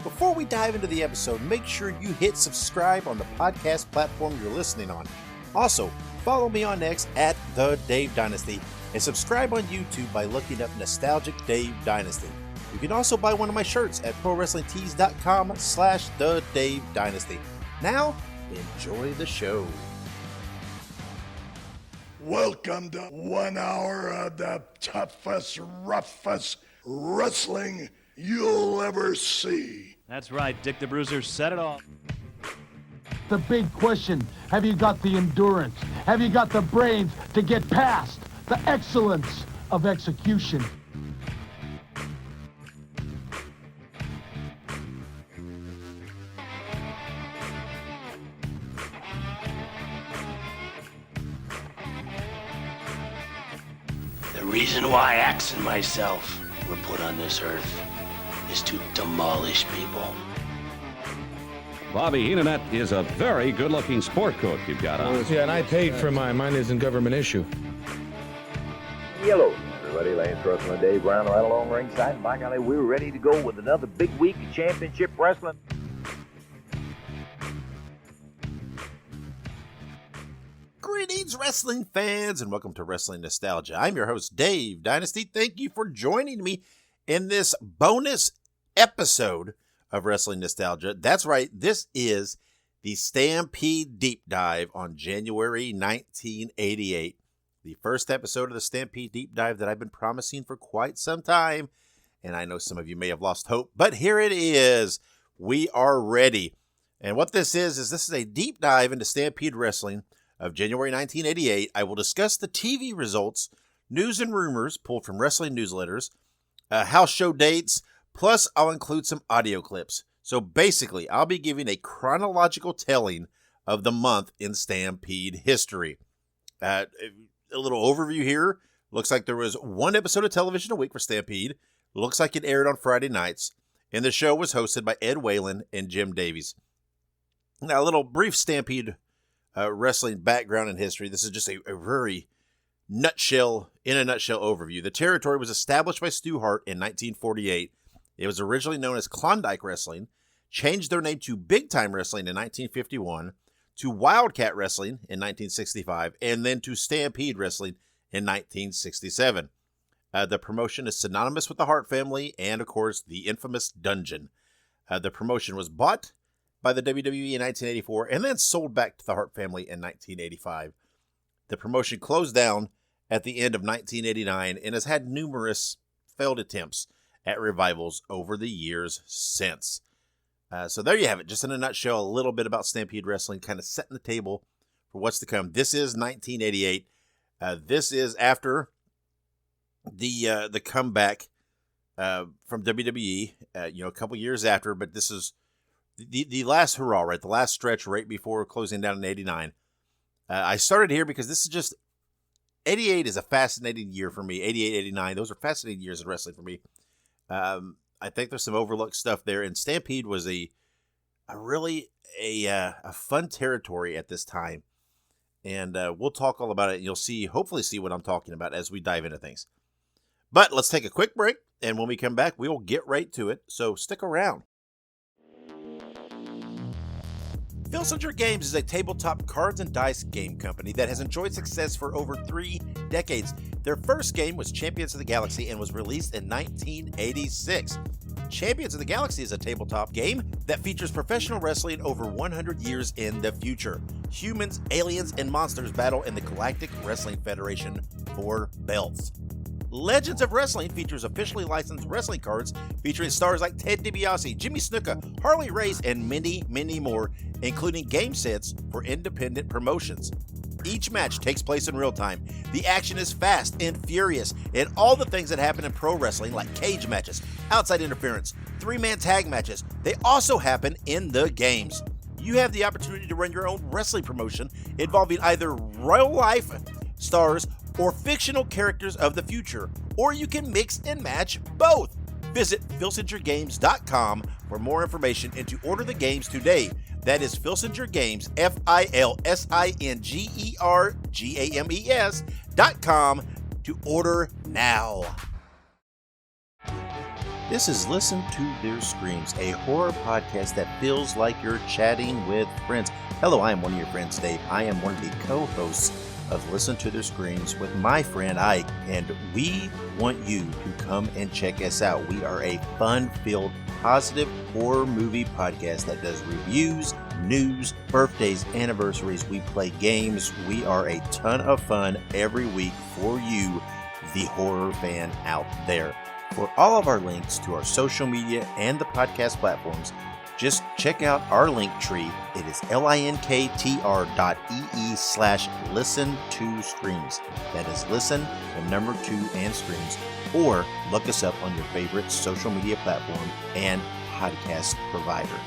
Before we dive into the episode, make sure you hit subscribe on the podcast platform you're listening on. Also, follow me on X at The Dave Dynasty and subscribe on YouTube by looking up Nostalgic Dave Dynasty. You can also buy one of my shirts at prowrestlingtees.com/The Dave Dynasty. Now, enjoy the show. Welcome to 1 hour of the toughest, roughest wrestling you'll ever see. That's right, Dick the Bruiser said it all. The big question, have you got the endurance? Have you got the brains to get past the excellence of execution? The reason why Axe and myself were put on this earth is to demolish people. Bobby Heenan is a very good-looking sport coat you've got on. Yeah, and I paid for mine. Mine isn't government issue. Hello, everybody. Lance Russell and Dave Brown right along ringside. And by golly, we're ready to go with another big week of championship wrestling. Greetings, wrestling fans, and welcome to Wrestling Nostalgia. I'm your host, Dave Dynasty. Thank you for joining me in this bonus episode of Wrestling Nostalgia. That's right, this is the Stampede Deep Dive on January 1988. The first episode of the Stampede Deep Dive that I've been promising for quite some time, and I know some of you may have lost hope, but here it is. We are ready. And what this is this is a deep dive into Stampede Wrestling of January 1988. I will discuss the TV results, news and rumors pulled from wrestling newsletters, house show dates, plus I'll include some audio clips. So basically, I'll be giving a chronological telling of the month in Stampede history. A little overview here. Looks like there was one episode of television a week for Stampede. Looks like it aired on Friday nights. And the show was hosted by Ed Whalen and Jim Davies. Now, a little brief Stampede wrestling background and history. This is just a very in a nutshell overview. The territory was established by Stu Hart in 1948. It was originally known as Klondike Wrestling, changed their name to Big Time Wrestling in 1951, to Wildcat Wrestling in 1965, and then to Stampede Wrestling in 1967. The promotion is synonymous with the Hart family and, of course, the infamous Dungeon. The promotion was bought by the WWE in 1984 and then sold back to the Hart family in 1985. The promotion closed down at the end of 1989 and has had numerous failed attempts at revivals over the years since. So there you have it. Just in a nutshell, a little bit about Stampede Wrestling, kind of setting the table for what's to come. This is 1988. This is after the comeback from WWE, a couple years after, but this is the last hurrah, right? The last stretch right before closing down in 89. I started here because this is just, 88 is a fascinating year for me. 88, 89, those are fascinating years in wrestling for me. I think there's some overlooked stuff there, and Stampede was a really fun territory at this time. And we'll talk all about it, and you'll hopefully see what I'm talking about as we dive into things. But let's take a quick break, and when we come back, we will get right to it, so stick around. Filsinger Games is a tabletop cards and dice game company that has enjoyed success for over 3 decades. Their first game was Champions of the Galaxy and was released in 1986. Champions of the Galaxy is a tabletop game that features professional wrestling over 100 years in the future. Humans, aliens, and monsters battle in the Galactic Wrestling Federation for belts. Legends of Wrestling features officially licensed wrestling cards featuring stars like Ted DiBiase, Jimmy Snuka, Harley Race, and many, many more, including game sets for independent promotions. Each match takes place in real time. The action is fast and furious, and all the things that happen in pro wrestling, like cage matches, outside interference, 3-man tag matches, they also happen in the games. You have the opportunity to run your own wrestling promotion involving either real life stars or fictional characters of the future, or you can mix and match both. Visit filsingergames.com for more information and to order the games today. That is Filsinger Games, FILSINGERGAMES.com to order now. This is Listen to Their Screams, a horror podcast that feels like you're chatting with friends. Hello, I am one of your friends, Dave. I am one of the co-hosts of Listen to Their Screams with my friend Ike, and we want you to come and check us out. We are a fun-filled, positive horror movie podcast that does reviews, news, birthdays, anniversaries. We play games. We are a ton of fun every week for you, the horror fan out there. For all of our links to our social media and the podcast platforms, just check out our link tree. It is linktr.ee/listen2screams. That is listen, the number 2, and screams. Or look us up on your favorite social media platform and podcast provider.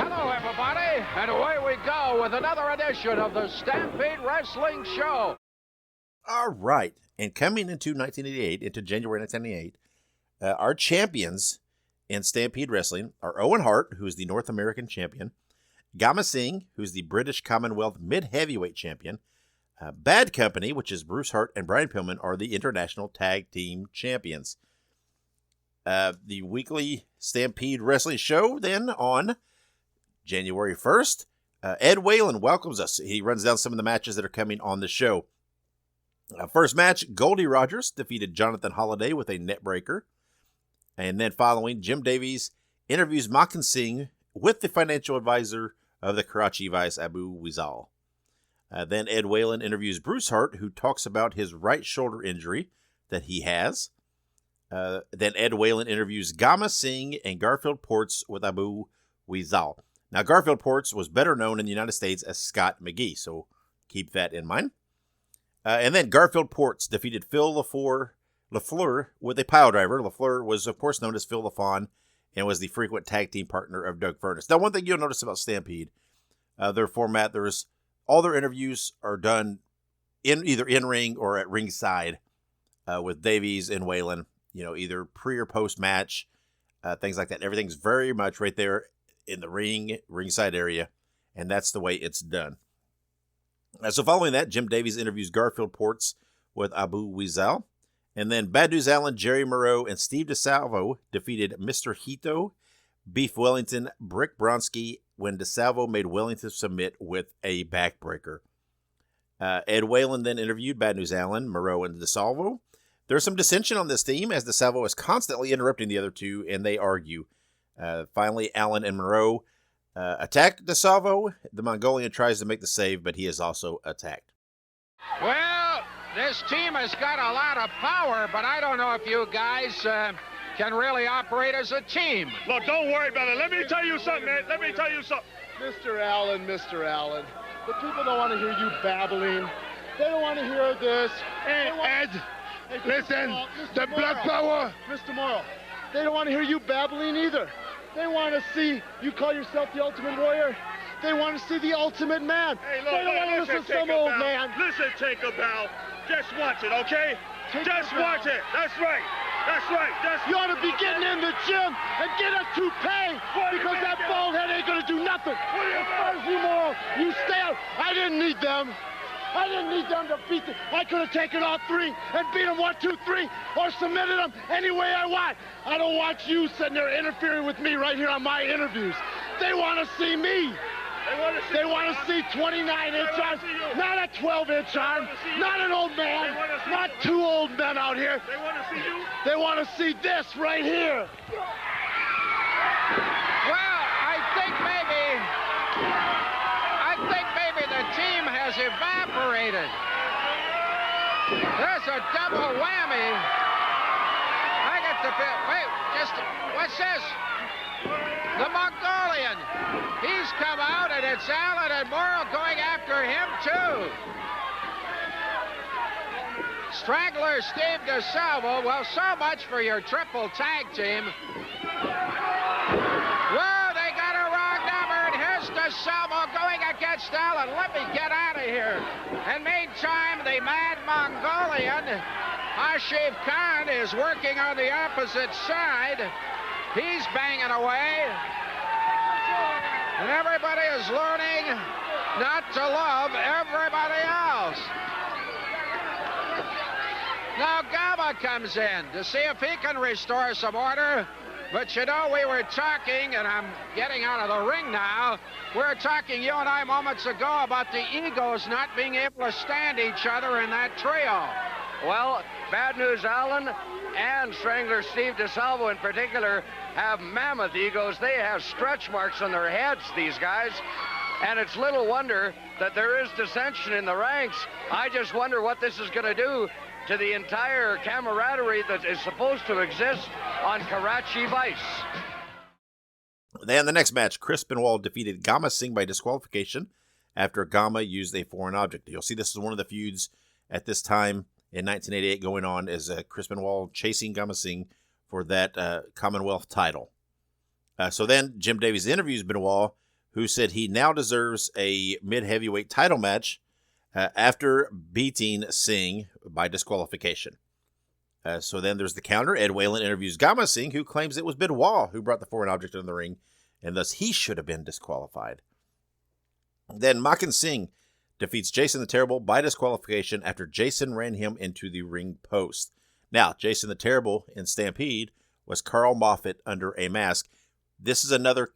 Hello, everybody, and away we go with another edition of the Stampede Wrestling Show. All right. And coming into January 1998, our champions in Stampede Wrestling are Owen Hart, who is the North American champion, Gama Singh, who's the British Commonwealth Mid-Heavyweight champion, Bad Company, which is Bruce Hart and Brian Pillman, are the International Tag Team champions. The weekly Stampede Wrestling show then on January 1st, Ed Whalen welcomes us. He runs down some of the matches that are coming on the show. First match, Goldie Rogers defeated Jonathan Holiday with a net breaker. And then following, Jim Davies interviews Makan Singh with the financial advisor of the Karachi Vice, Abu Wizal. Then Ed Whalen interviews Bruce Hart, who talks about his right shoulder injury that he has. Then Ed Whalen interviews Gama Singh and Garfield Ports with Abu Wizal. Now, Garfield Ports was better known in the United States as Scott McGee, so keep that in mind. And then Garfield Ports defeated Phil LaFleur with a pile driver. LaFleur was, of course, known as Phil LaFawn and was the frequent tag team partner of Doug Furness. Now, one thing you'll notice about Stampede, their format, all their interviews are done either in ring or at ringside with Davies and Whalen, either pre or post match, things like that. Everything's very much right there in the ringside area, and that's the way it's done. So following that, Jim Davies interviews Garfield Ports with Abu Wizal. And then Bad News Allen, Jerry Moreau, and Steve DeSalvo defeated Mr. Hito, Beef Wellington, Brick Bronski, when DeSalvo made Wellington submit with a backbreaker. Ed Whalen then interviewed Bad News Allen, Moreau, and DeSalvo. There's some dissension on this team as DeSalvo is constantly interrupting the other two, and they argue. Finally, Allen and Moreau attack DeSalvo. The Mongolian tries to make the save, but he is also attacked. Well, this team has got a lot of power, but I don't know if you guys can really operate as a team. Look, don't worry about it. Let me tell you something, man. Let me tell you something. Mr. Allen, the people don't want to hear you babbling. They don't want to hear this. Hey, Ed, listen, the blood power. Mr. Morrow, they don't want to hear you babbling either. They want to see you call yourself the Ultimate Warrior. They want to see the Ultimate Man. Hey, look, they don't want to listen to some old man. Listen, Tinkerbell, just watch it, okay? Just watch it. That's right. That's right. You ought to be getting in the gym and get a toupee because that bald head ain't going to do nothing. As far as you, Morrow, you stay out. I didn't need them. I didn't need them to beat them. I could have taken all three and beat them 1, 2, 3 or submitted them any way I want. I don't want you sitting there interfering with me right here on my interviews. They want to see me. They want to see 29-inch arms, not a 12-inch arm, not an old man, not 2 old men out here. They want to see you? They want to see this right here. Well, I think maybe the team has evaporated. There's a double whammy. I get the bit. Wait, what's this? The Mongolian. He's come out, and it's Allen and Morrow going after him, too. Strangler Steve DeSalvo. Well, so much for your triple tag team. Whoa, they got a wrong number, and here's DeSalvo going against Allen. Let me get out of here. And meantime, the Mad Mongolian, Ashif Khan, is working on the opposite side. He's banging away. And everybody is learning not to love everybody else. Now Gama comes in to see if he can restore some order. But you know, we were talking, and I'm getting out of the ring now, we were talking, you and I, moments ago, about the egos not being able to stand each other in that trio. Well, Bad News Allen and Strangler Steve DeSalvo in particular have mammoth egos. They have stretch marks on their heads, these guys. And it's little wonder that there is dissension in the ranks. I just wonder what this is going to do to the entire camaraderie that is supposed to exist on Karachi Vice. Then the next match, Chris Benoit defeated Gama Singh by disqualification after Gama used a foreign object. You'll see this is one of the feuds at this time in 1988 going on, as Chris Benoit chasing Gama Singh for that Commonwealth title. So then Jim Davies interviews Benoit, who said he now deserves a mid-heavyweight title match after beating Singh by disqualification. So then there's the counter. Ed Whalen interviews Gama Singh, who claims it was Benoit who brought the foreign object in the ring, and thus he should have been disqualified. Then Makan Singh defeats Jason the Terrible by disqualification after Jason ran him into the ring post. Now, Jason the Terrible in Stampede was Carl Moffat under a mask. This is another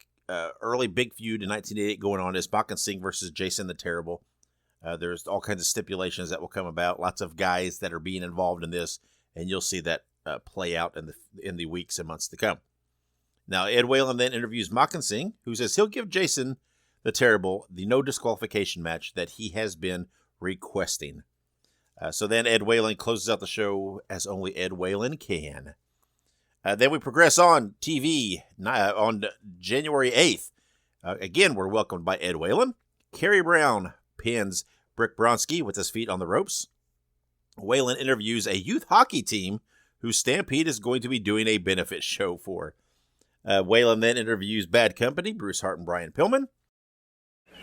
early big feud in 1988 going on, is Makan Singh versus Jason the Terrible. There's all kinds of stipulations that will come about. Lots of guys that are being involved in this, and you'll see that play out in the weeks and months to come. Now, Ed Whalen then interviews Makan Singh, who says he'll give Jason the Terrible the no disqualification match that he has been requesting. So then Ed Whalen closes out the show as only Ed Whalen can. Then we progress on TV on January 8th. Again, we're welcomed by Ed Whalen. Kerry Brown pins Brick Bronski with his feet on the ropes. Whalen interviews a youth hockey team who Stampede is going to be doing a benefit show for. Whalen then interviews Bad Company, Bruce Hart and Brian Pillman.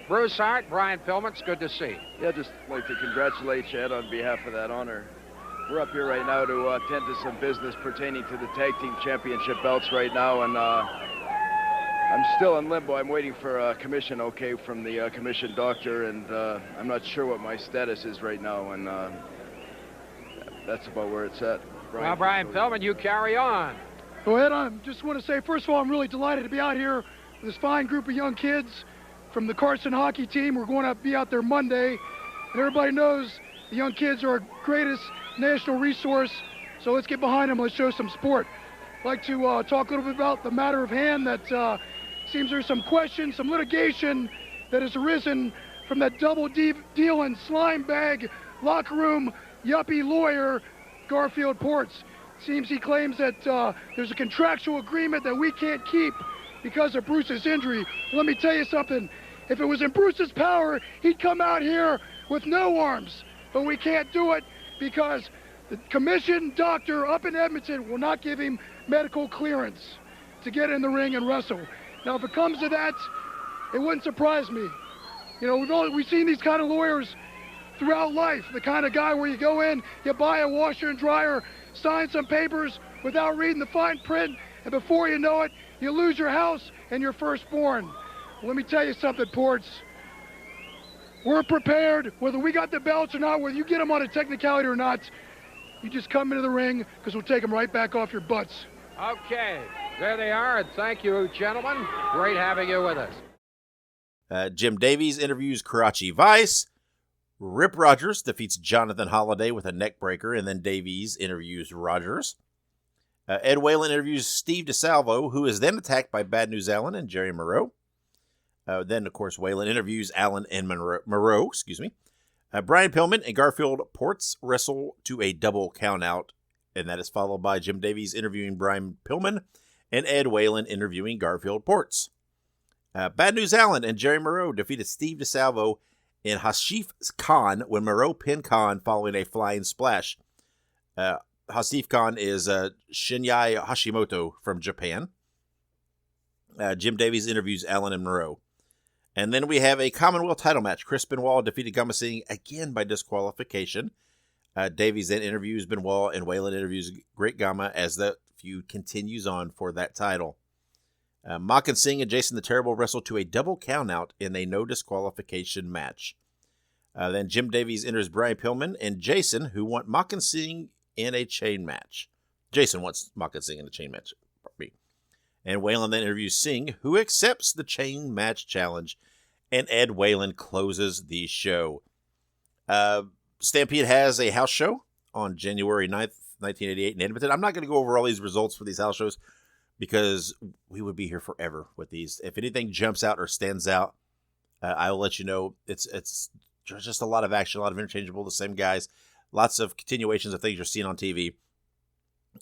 Bruce Hart, Brian Pillman, it's good to see you. Yeah, just like to congratulate you, Ed, on behalf of that honor. We're up here right now to attend to some business pertaining to the tag team championship belts right now, and I'm still in limbo. I'm waiting for a commission okay from the commission doctor, and I'm not sure what my status is right now, and that's about where it's at. Well, Brian Pillman, you carry on. Go ahead. I just want to say, first of all, I'm really delighted to be out here with this fine group of young kids from the Carson hockey team. We're going to be out there Monday, and everybody knows the young kids are our greatest national resource, so let's get behind them. Let's show some sport. I'd like to talk a little bit about the matter of hand. That seems there's some questions, some litigation that has arisen from that double deal and slime bag locker room yuppie lawyer, Garfield Ports. Seems he claims that there's a contractual agreement that we can't keep because of Bruce's injury. Let me tell you something. If it was in Bruce's power, he'd come out here with no arms. But we can't do it because the commission doctor up in Edmonton will not give him medical clearance to get in the ring and wrestle. Now, if it comes to that, it wouldn't surprise me. You know, we've seen these kind of lawyers throughout life. The kind of guy where you go in, you buy a washer and dryer, sign some papers without reading the fine print, and before you know it, you lose your house and your firstborn. Let me tell you something, Ports. We're prepared, whether we got the belts or not, whether you get them on a technicality or not, you just come into the ring because we'll take them right back off your butts. Okay, there they are, and thank you, gentlemen. Great having you with us. Jim Davies interviews Karachi Vice. Rip Rogers defeats Jonathan Holliday with a neck breaker, and then Davies interviews Rogers. Ed Whalen interviews Steve DeSalvo, who is then attacked by Bad News Allen and Jerry Moreau. Then, of course, Whalen interviews Allen and Moreau. Brian Pillman and Garfield Ports wrestle to a double countout, and that is followed by Jim Davies interviewing Brian Pillman and Ed Whalen interviewing Garfield Ports. Bad News Allen and Jerry Moreau defeated Steve DeSalvo and Hasif Khan when Moreau pinned Khan following a flying splash. Hasif Khan is Shinya Hashimoto from Japan. Jim Davies interviews Allen and Moreau. And then we have a Commonwealth title match. Chris Benoit defeated Gama Singh again by disqualification. Davies then interviews Benoit, and Whalen interviews Great Gama as the feud continues on for that title. Mock and Singh and Jason the Terrible wrestled to a double countout in a no disqualification match. Then Jim Davies enters Brian Pillman and Jason, who want Mock and Singh in a chain match. Jason wants Mock and Singh in a chain match. And Whalen then interviews Singh, who accepts the chain match challenge, and Ed Whalen closes the show. Stampede has a house show on January 9th, 1988 in Edmonton. I'm not going to go over all these results for these house shows, because we would be here forever with these. If anything jumps out or stands out, I'll let you know. It's just a lot of action, a lot of interchangeable, the same guys, lots of continuations of things you're seeing on TV.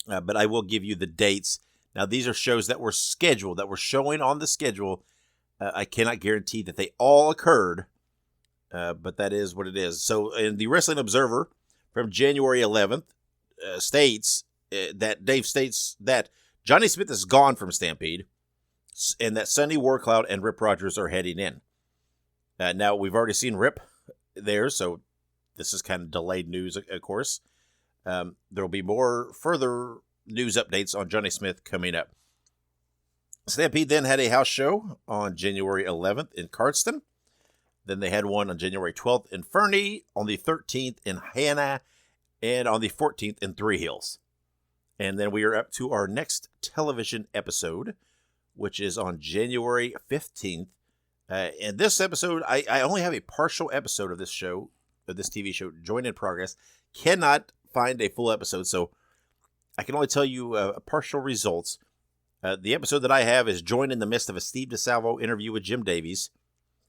But I will give you the dates. Now, these are shows that were scheduled, that were showing on the schedule. I cannot guarantee that they all occurred, but that is what it is. So, in the Wrestling Observer from January 11th states that Dave states that Johnny Smith is gone from Stampede, and that Sonny Warcloud and Rip Rogers are heading in. Now, we've already seen Rip there, so this is kind of delayed news, of course. There will be more further news updates on Johnny Smith coming up. Stampede then had a house show on January 11th in Cardston. Then they had one on January 12th in Fernie, on the 13th in Hannah, and on the 14th in Three Hills. And then we are up to our next television episode, which is on January 15th. And this episode, I only have a partial episode of this show, of this TV show, Join in Progress. Cannot find a full episode, so I can only tell you partial results. The episode that I have is Join in the midst of a Steve DeSalvo interview with Jim Davies,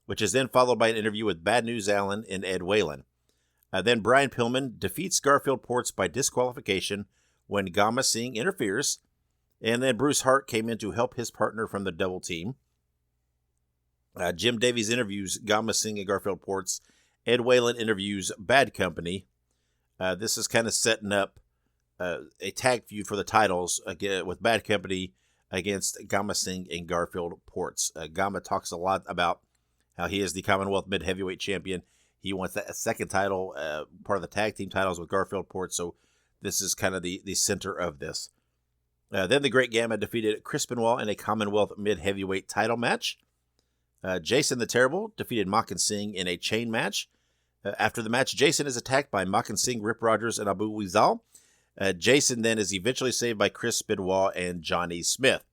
which is then followed by an interview with Bad News Allen and Ed Whalen. Then Brian Pillman defeats Garfield Ports by disqualification when Gama Singh interferes, and then Bruce Hart came in to help his partner from the double team. Jim Davies interviews Gama Singh and Garfield Ports. Ed Whalen interviews Bad Company. This is kind of setting up a tag feud for the titles again with Bad Company against Gama Singh and Garfield Ports. Gama talks a lot about how he is the Commonwealth Mid-Heavyweight Champion. He wants that second title, part of the tag team titles with Garfield Ports, so this is kind of the center of this. Then the Great Gamma defeated Chris Benoit in a Commonwealth Mid-Heavyweight title match. Jason the Terrible defeated Mock and Singh in a chain match. After the match, Jason is attacked by Mock and Singh, Rip Rogers, and Abu Wizal. Jason then is eventually saved by Chris Benoit and Johnny Smith.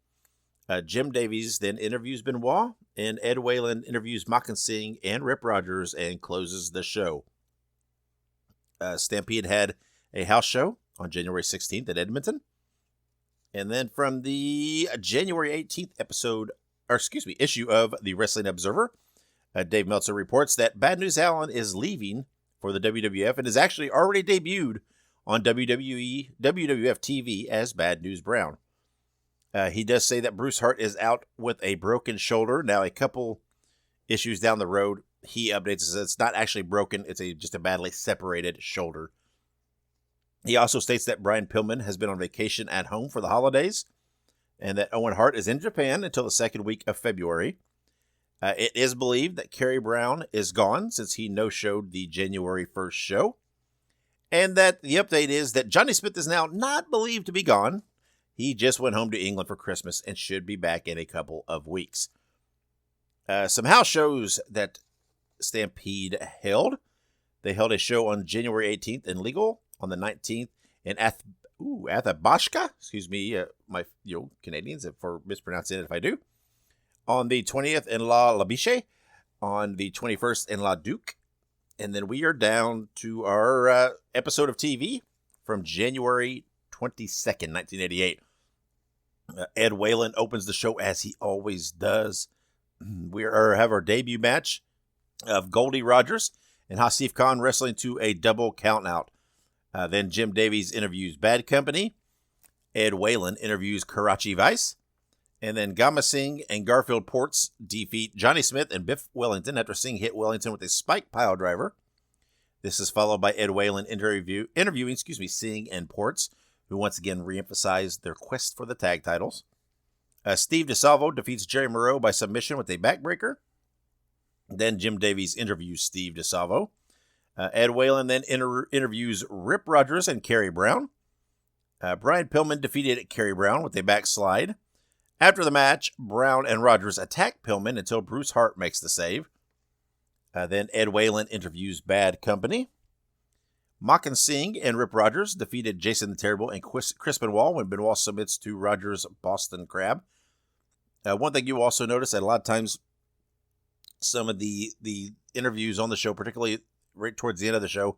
Jim Davies then interviews Benoit, and Ed Whalen interviews Mock and Singh and Rip Rogers and closes the show. Stampede had a house show on January 16th at Edmonton. And then from the January 18th issue of the Wrestling Observer, Dave Meltzer reports that Bad News Allen is leaving for the WWF and is actually already debuted on WWF TV as Bad News Brown. He does say that Bruce Hart is out with a broken shoulder. Now, a couple issues down the road, he updates us that it's not actually broken. It's just a badly separated shoulder. He also states that Brian Pillman has been on vacation at home for the holidays and that Owen Hart is in Japan until the second week of February. It is believed that Kerry Brown is gone since he no-showed the January 1st show. And that the update is that Johnny Smith is now not believed to be gone. He just went home to England for Christmas and should be back in a couple of weeks. Some house shows that Stampede held. They held a show on January 18th in Legal, on the 19th in Athabasca. Excuse me, my Canadians for mispronouncing it if I do. On the 20th in La Labiche, on the 21st in La Duke. And then we are down to our episode of TV from January 22nd, 1988. Ed Whalen opens the show as he always does. We have our debut match of Goldie Rogers and Hasif Khan wrestling to a double count out. Then Jim Davies interviews Bad Company. Ed Whalen interviews Karachi Vice. And then Gama Singh and Garfield Ports defeat Johnny Smith and Biff Wellington after Singh hit Wellington with a spike pile driver. This is followed by Ed Whalen interviewing Singh and Ports, who once again reemphasized their quest for the tag titles. Steve DeSalvo defeats Jerry Moreau by submission with a backbreaker. Then Jim Davies interviews Steve DeSalvo. Ed Whalen then interviews Rip Rogers and Kerry Brown. Brian Pillman defeated Kerry Brown with a backslide. After the match, Brown and Rogers attack Pillman until Bruce Hart makes the save. Then Ed Whalen interviews Bad Company. Mock and Singh and Rip Rogers defeated Jason the Terrible and Chris Benoit when Benoit submits to Rogers' Boston Crab. One thing you also notice that a lot of times some of the interviews on the show, particularly right towards the end of the show,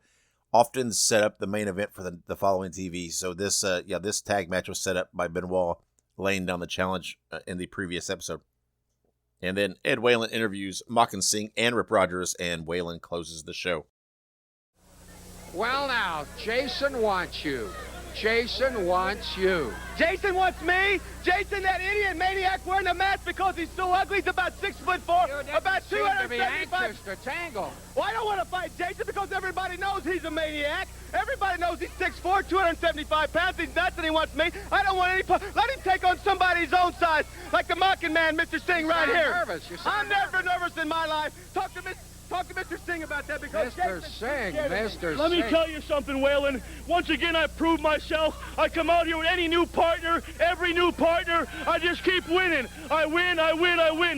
often set up the main event for the following TV. So this tag match was set up by Benoit laying down the challenge in the previous episode. And then Ed Whalen interviews Mock and Singh and Rip Rogers, and Whalen closes the show. Well, now, Jason wants you. Jason wants you. Jason wants me? Jason, that idiot maniac wearing a mask because he's so ugly. He's about 6'4", about 275. To tangle. Well, I don't want to fight Jason because everybody knows he's a maniac. Everybody knows he's 6'4", 275 pounds. He's nuts and he wants me. I don't want any. Let him take on somebody his own size, like the Mocking Man, Mr. Singh, right here. Nervous. I'm never nervous in my life. Talk to Mr. Singh about that because Mr. Singh. Let me tell you something, Whalen. Once again, I proved myself. I come out here with any new partner, every new partner. I just keep winning. I win.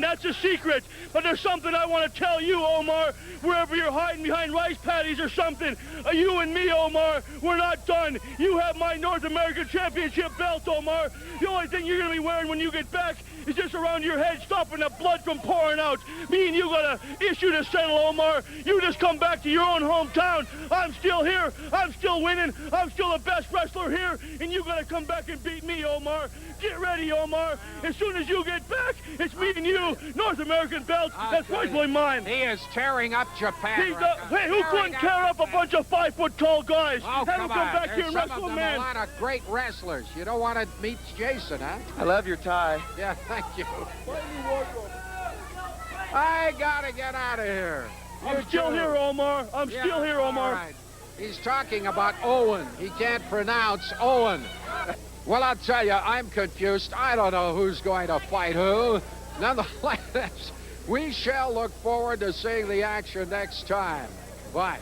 That's a secret. But there's something I want to tell you, Omar. Wherever you're hiding behind rice patties or something, you and me, Omar, we're not done. You have my North American Championship belt, Omar. The only thing you're going to be wearing when you get back is just around your head, stopping the blood from pouring out. Me and you got an issue to settle, Omar. You just come back to your own hometown. I'm still here. I'm still winning. I'm still the best wrestler here, and you got to come back and beat me, Omar. Get ready, Omar. As soon as you get back, it's me and you. North American belt. That's rightfully mine. He is tearing up Japan. Hey, who couldn't tear up a bunch of 5-foot-tall guys? Oh, Have them come back here and some wrestle, of them man. a lot of great wrestlers. You don't want to meet Jason, huh? I love your tie. Yeah, thank you. I gotta get out of here. I'm still here, Omar. I'm still here, Omar. All right. He's talking about Owen. He can't pronounce Owen. Well, I'll tell you, I'm confused. I don't know who's going to fight who. Nonetheless, we shall look forward to seeing the action next time. But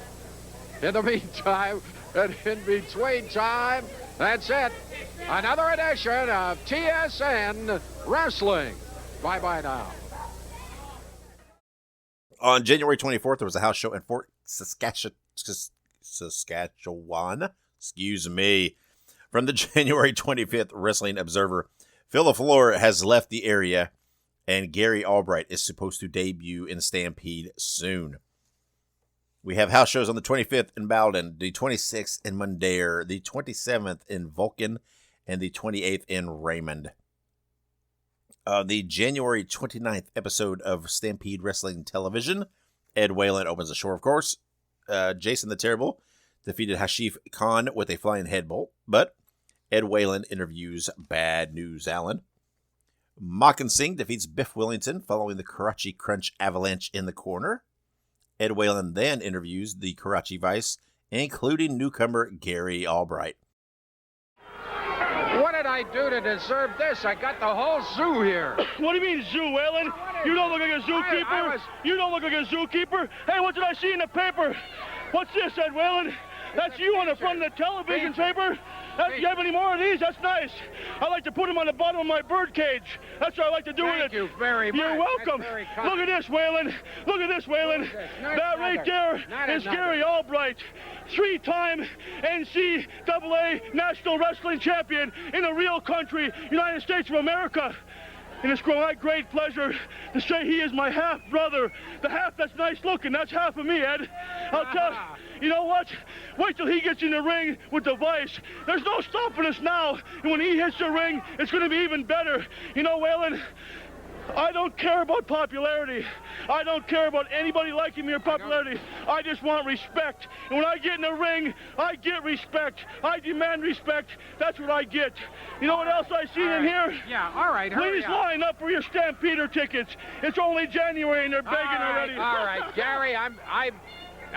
in the meantime, and in between time, that's it. Another edition of TSN Wrestling. Bye-bye now. On January 24th, there was a house show in Fort Saskatchewan. Excuse me. From the January 25th Wrestling Observer, Phil LaFleur has left the area, and Gary Albright is supposed to debut in Stampede soon. We have house shows on the 25th in Bowden, the 26th in Mundare, the 27th in Vulcan, and the 28th in Raymond. The January 29th episode of Stampede Wrestling Television, Ed Whalen opens the show, of course. Jason the Terrible defeated Hashif Khan with a flying headbolt, but Ed Whalen interviews Bad News Allen. Mock and Singh defeats Biff Wellington following the Karachi Crunch avalanche in the corner. Ed Whalen then interviews the Karachi Vice, including newcomer Gary Albright. What did I do to deserve this? I got the whole zoo here. What do you mean zoo, Whalen? You don't look like a zookeeper. You don't look like a zookeeper. Hey, what did I see in the paper? What's this, Ed Whalen? That's you on the front of the television paper? You have any more of these? That's nice. I like to put them on the bottom of my bird cage. That's what I like to do with it. Thank you very much. You're welcome. Look at this, Whalen. Look at this, Whalen. That right there is Gary Albright. 3-time NCAA National Wrestling Champion in a real country, United States of America. And it's my great pleasure to say he is my half-brother. The half that's nice looking, that's half of me, Ed. I'll tell you, you know what? Wait till he gets in the ring with the Vice. There's no stopping us now. And when he hits the ring, it's going to be even better. You know, Whalen, I don't care about popularity. I don't care about anybody liking me or popularity. I just want respect. And when I get in the ring, I get respect. I demand respect. That's what I get. You know what else I seen in here? Yeah, all right, hurry Please line up for your Stampeder tickets. It's only January and they're begging already. All right, Gary,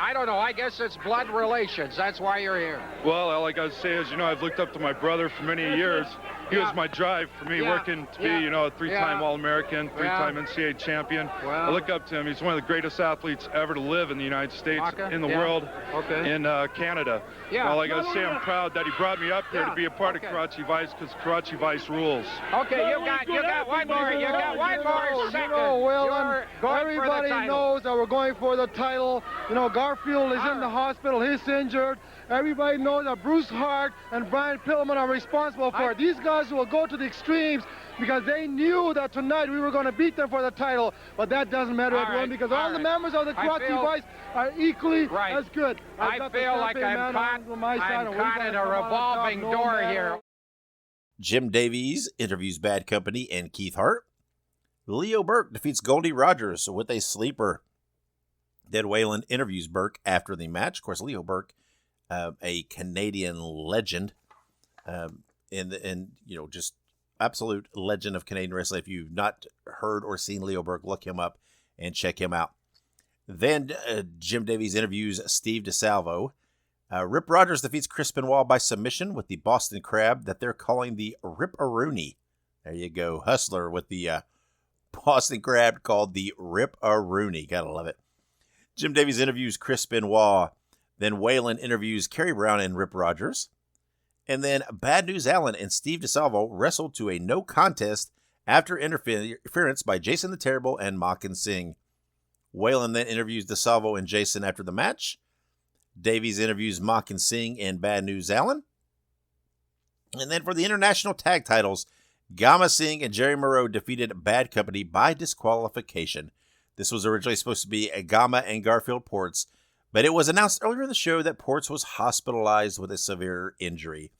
I don't know. I guess it's blood relations. That's why you're here. Well, all I got to say is, I've looked up to my brother for many years. He was my drive for me, working to be, a three-time All-American, three-time NCAA champion. I look up to him. He's one of the greatest athletes ever to live in the United States, in the world, in Canada. All I got to say, I'm proud that he brought me up here to be a part of Karachi Vice, because Karachi Vice rules. Okay, you got one more. You got one more second. Well, You're everybody knows that we're going for the title. Garfield is in the hospital. He's injured. Everybody knows that Bruce Hart and Brian Pillman are responsible for it. These guys will go to the extremes because they knew that tonight we were going to beat them for the title. But that doesn't matter, everyone, because all the members of the Karachi Vice are equally as good. I feel like I'm caught in a revolving door here. Jim Davies interviews Bad Company and Keith Hart. Leo Burke defeats Goldie Rogers with a sleeper. Then Whalen interviews Burke after the match. Of course, Leo Burke, a Canadian legend, just absolute legend of Canadian wrestling. If you've not heard or seen Leo Burke, look him up and check him out. Then Jim Davies interviews Steve DeSalvo. Rip Rogers defeats Chris Benoit by submission with the Boston Crab that they're calling the Rip-a-rooney. There you go. Hustler with the Boston Crab called the Rip-a-rooney. Gotta love it. Jim Davies interviews Chris Benoit. Then Whalen interviews Kerry Brown and Rip Rogers. And then Bad News Allen and Steve DeSalvo wrestled to a no contest after interference by Jason the Terrible and Makan Singh. Whalen then interviews DeSalvo and Jason after the match. Davies interviews Makan Singh and Bad News Allen. And then for the international tag titles, Gama Singh and Jerry Moreau defeated Bad Company by disqualification. This was originally supposed to be Gama and Garfield Ports, but it was announced earlier in the show that Ports was hospitalized with a severe injury.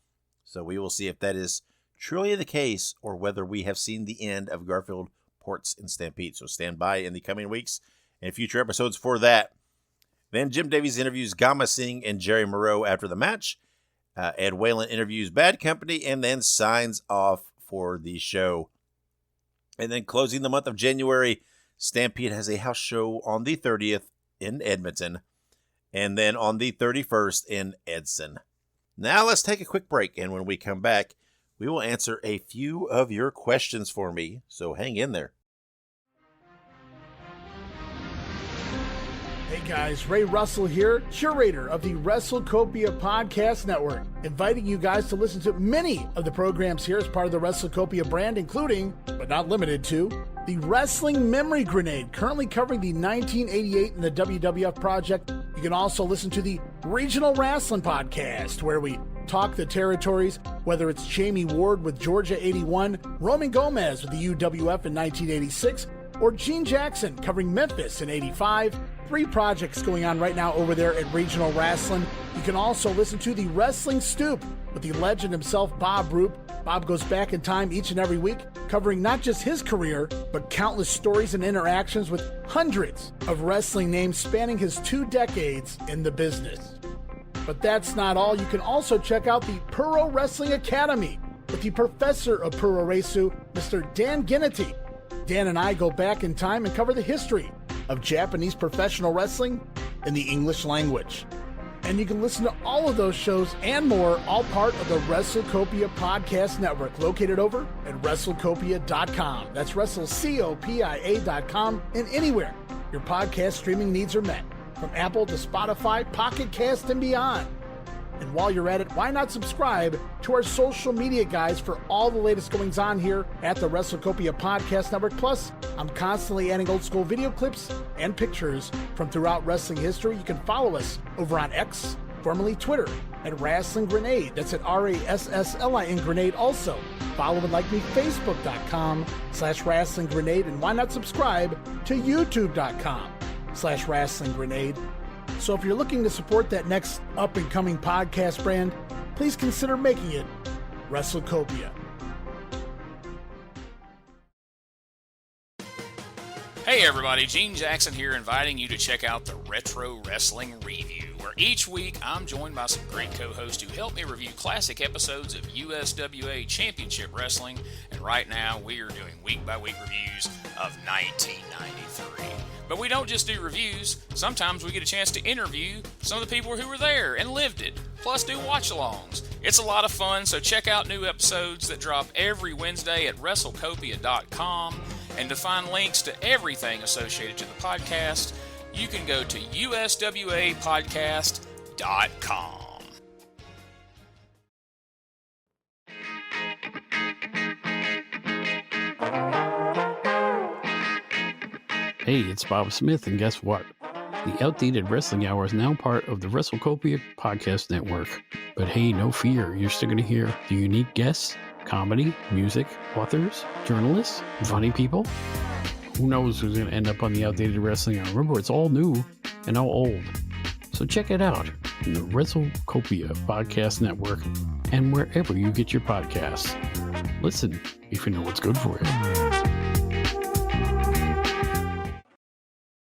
So we will see if that is truly the case or whether we have seen the end of Garfield, Ports, and Stampede. So stand by in the coming weeks and future episodes for that. Then Jim Davies interviews Gama Singh and Jerry Moreau after the match. Ed Whalen interviews Bad Company and then signs off for the show. And then closing the month of January, Stampede has a house show on the 30th in Edmonton, and then on the 31st in Edson. Now let's take a quick break, and when we come back, we will answer a few of your questions for me, so hang in there. Hey guys, Ray Russell here, curator of the WrestleCopia Podcast Network, inviting you guys to listen to many of the programs here as part of the WrestleCopia brand, including, but not limited to, the Wrestling Memory Grenade, currently covering the 1988 and the WWF project. You can also listen to the Regional Wrestling Podcast, where we talk the territories, whether it's Jamie Ward with Georgia 81, Roman Gomez with the UWF in 1986, or Gene Jackson covering Memphis in 85. 3 projects going on right now over there at Regional Wrestling. You can also listen to the Wrestling Stoop with the legend himself, Bob Roop. Bob goes back in time each and every week, covering not just his career, but countless stories and interactions with hundreds of wrestling names spanning his 2 decades in the business. But that's not all. You can also check out the Puro Wrestling Academy with the professor of Puro Resu, Mr. Dan Ginnity. Dan and I go back in time and cover the history of Japanese professional wrestling in the English language. And you can listen to all of those shows and more, all part of the WrestleCopia Podcast Network, located over at WrestleCopia.com. That's WrestleCopia.com, and anywhere your podcast streaming needs are met, from Apple to Spotify, Pocket Cast, and beyond. And while you're at it, why not subscribe to our social media guys for all the latest goings on here at the WrestleCopia Podcast Network. Plus, I'm constantly adding old school video clips and pictures from throughout wrestling history. You can follow us over on X, formerly Twitter, at Wrestling Grenade. That's at RASSLIN Grenade. Also, follow and like me, Facebook.com/Wrestling Grenade. And why not subscribe to YouTube.com/Wrestling Grenade. So if you're looking to support that next up-and-coming podcast brand, please consider making it WrestleCopia. Hey everybody, Gene Jackson here, inviting you to check out the Retro Wrestling Review, where each week I'm joined by some great co-hosts who help me review classic episodes of USWA Championship Wrestling, and right now we are doing week-by-week reviews of 1993. But we don't just do reviews. Sometimes we get a chance to interview some of the people who were there and lived it, plus do watch-alongs. It's a lot of fun, so check out new episodes that drop every Wednesday at WrestleCopia.com. And to find links to everything associated to the podcast, you can go to USWApodcast.com. Hey, it's Bob Smith, and guess what? The Outdated Wrestling Hour is now part of the WrestleCopia podcast network. But hey, no fear, you're still going to hear the unique guests, comedy, music, authors, journalists, funny people. Who knows who's going to end up on the Outdated Wrestling Hour? Remember, it's all new and all old. So check it out in the WrestleCopia podcast network and wherever you get your podcasts. Listen if you know what's good for you.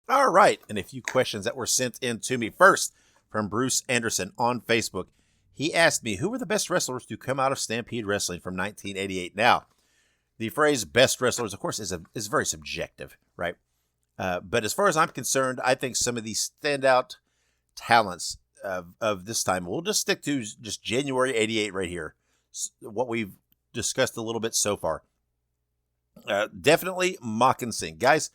All right, and a few questions that were sent in to me. First, from Bruce Anderson on Facebook. He asked me, who were the best wrestlers to come out of Stampede Wrestling from 1988? Now, the phrase best wrestlers, of course, is very subjective, right? But as far as I'm concerned, I think some of these standout talents of this time, we'll just stick to just January 88 right here, what we've discussed a little bit so far. Definitely Mockinson. Guys,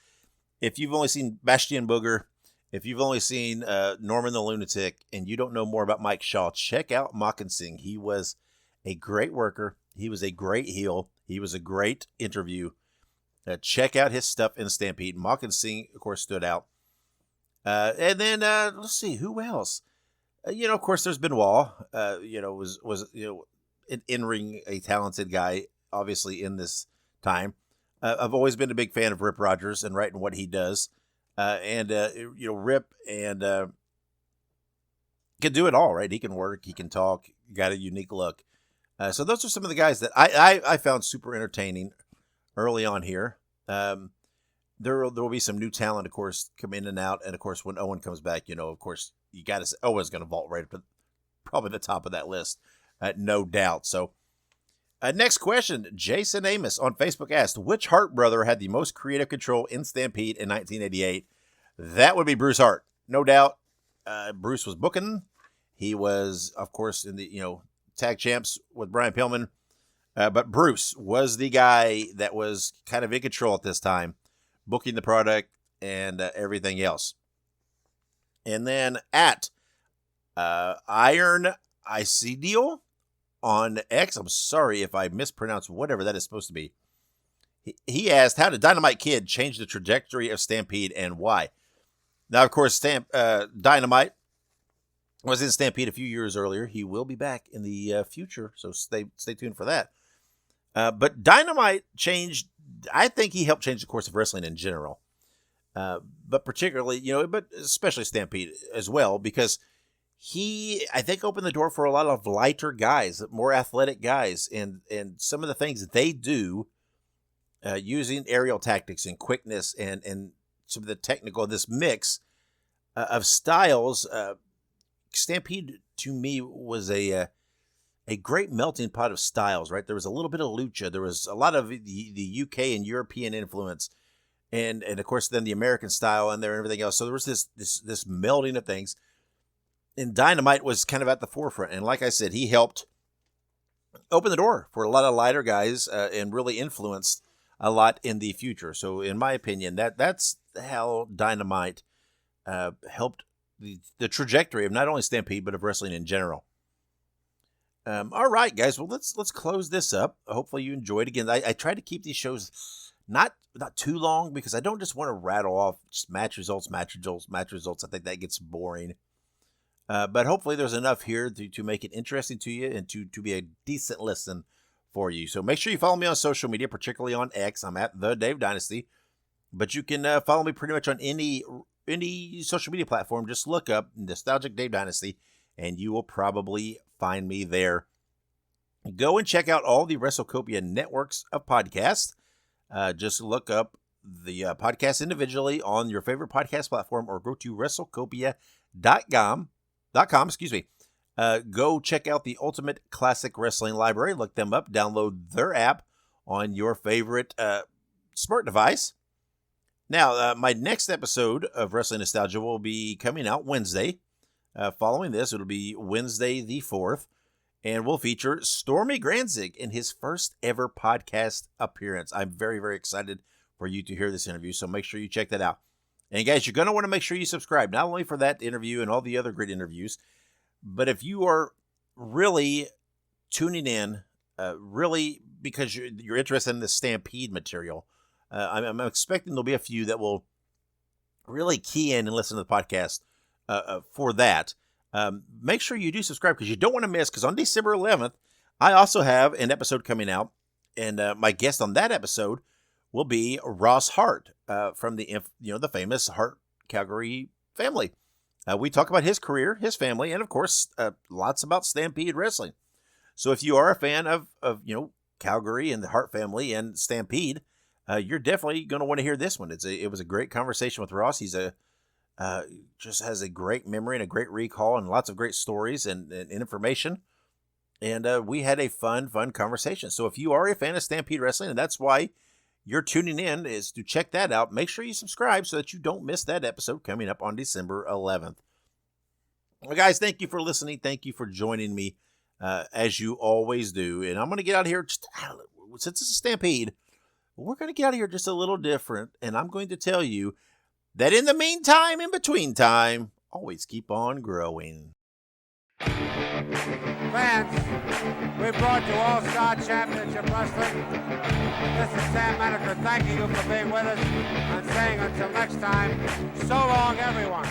if you've only seen Bastion Booger, if you've only seen Norman the Lunatic, and you don't know more about Mike Shaw, check out Mockinson. He was a great worker. He was a great heel. He was a great interview. Check out his stuff in Stampede. Mockinson, of course, stood out. And then let's see, who else? Of course, there's Benoit. Was an in-ring, a talented guy, obviously in this time. I've always been a big fan of Rip Rogers and writing what he does. Rip and can do it all, right? He can work, he can talk, got a unique look. So those are some of the guys that I found super entertaining early on here. There will be some new talent, of course, come in and out. And, of course, when Owen comes back, of course, you got to say Owen's going to vault right up to probably the top of that list, no doubt. So, next question, Jason Amos on Facebook asked, which Hart brother had the most creative control in Stampede in 1988? That would be Bruce Hart, no doubt. Bruce was booking. He was, of course, in the tag champs with Brian Pillman. But Bruce was the guy that was kind of in control at this time, booking the product and everything else. And then at Iron Isidio on X, I'm sorry if I mispronounce whatever that is supposed to be. He asked, how did Dynamite Kid change the trajectory of Stampede and why? Now, of course, Dynamite was in Stampede a few years earlier. He will be back in the future, so stay tuned for that. But Dynamite changed, I think he helped change the course of wrestling in general. But particularly, but especially Stampede as well, because he, I think, opened the door for a lot of lighter guys, more athletic guys, and some of the things that they do using aerial tactics and quickness and some of the technical, this mix of styles. Stampede, to me, was a great melting pot of styles, right? There was a little bit of lucha. There was a lot of the UK and European influence, and of course, then the American style in there and everything else. So there was this melding of things. And Dynamite was kind of at the forefront. And like I said, he helped open the door for a lot of lighter guys and really influenced a lot in the future. So in my opinion, that's how Dynamite helped the trajectory of not only Stampede, but of wrestling in general. All right, guys. Well, let's close this up. Hopefully you enjoyed. Again, I try to keep these shows not too long because I don't just want to rattle off just match results. I think that gets boring. But hopefully there's enough here to make it interesting to you and to be a decent listen for you. So make sure you follow me on social media, particularly on X. I'm at the Dave Dynasty. But you can follow me pretty much on any social media platform. Just look up Nostalgic Dave Dynasty, and you will probably find me there. Go and check out all the WrestleCopia networks of podcasts. Just look up the podcast individually on your favorite podcast platform, or go to WrestleCopia.com. Go check out the Ultimate Classic Wrestling Library. Look them up. Download their app on your favorite smart device. Now, my next episode of Wrestling Nostalgia will be coming out Wednesday. Following this, it'll be Wednesday the 4th, and we'll feature Stormy Granzig in his first ever podcast appearance. I'm very, very excited for you to hear this interview, so make sure you check that out. And guys, you're going to want to make sure you subscribe, not only for that interview and all the other great interviews, but if you are really tuning in, really because you're interested in the Stampede material, I'm expecting there'll be a few that will really key in and listen to the podcast for that. Make sure you do subscribe because you don't want to miss, because on December 11th, I also have an episode coming out, and my guest on that episode will be Ross Hart from the famous Hart Calgary family. We talk about his career, his family, and of course, lots about Stampede Wrestling. So if you are a fan of Calgary and the Hart family and Stampede, you're definitely going to want to hear this one. It was a great conversation with Ross. He's just has a great memory and a great recall and lots of great stories and information. And we had a fun conversation. So if you are a fan of Stampede Wrestling, and that's why you're tuning in, is to check that out, make sure you subscribe so that you don't miss that episode coming up on December 11th. Well, guys, thank you for listening. Thank you for joining me, as you always do. And I'm going to get out of here, since it's a Stampede, we're going to get out of here just a little different. And I'm going to tell you that in the meantime, in between time, always keep on growing. Fans, we brought you All-Star Championship Wrestling. This is Sam Maneker thanking you for being with us and saying until next time, so long everyone.